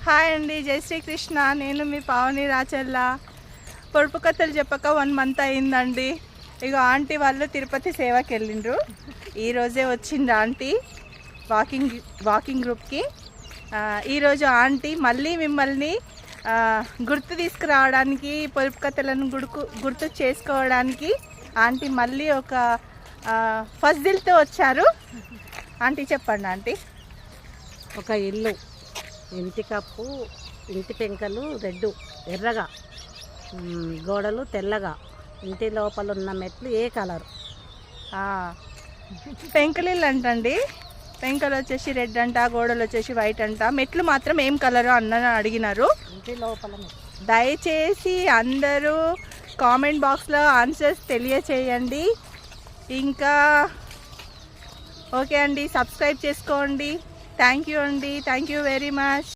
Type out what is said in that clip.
Hi అండి, జై శ్రీకృష్ణ. నేను మీ పావని రాచల్ల. పొడుపు కథలు చెప్పక 1 మంత్ అయిందండి. ఇక ఆంటీ వాళ్ళు తిరుపతి సేవకి వెళ్ళిండ్రు. ఈరోజే వచ్చింది ఆంటీ వాకింగ్ గ్రూప్కి. ఈరోజు ఆంటీ మళ్ళీ మిమ్మల్ని గుర్తు తీసుకురావడానికి, పొడుపు కథలను గుర్తు చేసుకోవడానికి ఆంటీ మళ్ళీ ఒక ఫజిల్తో వచ్చారు. ఆంటీ చెప్పండి ఆంటీ. ఒక ఇల్లు, ఇంటి కప్పు, ఇంటి పెంకలు రెడ్డు ఎర్రగా, గోడలు తెల్లగా, ఇంటి లోపల ఉన్న మెట్లు ఏ కలరు? పెంకలిల్లు అంటండి. పెంకలు వచ్చేసి రెడ్ అంట, గోడలు వచ్చేసి వైట్ అంట. మెట్లు మాత్రం ఏం కలరు అన్న అడిగినారు. ఇంటి లోపల దయచేసి అందరూ కామెంట్ బాక్స్లో ఆన్సర్స్ తెలియచేయండి. ఇంకా ఓకే అండి, సబ్స్క్రైబ్ చేసుకోండి. థ్యాంక్ యూ అండి, థ్యాంక్ యూ వెరీ మచ్.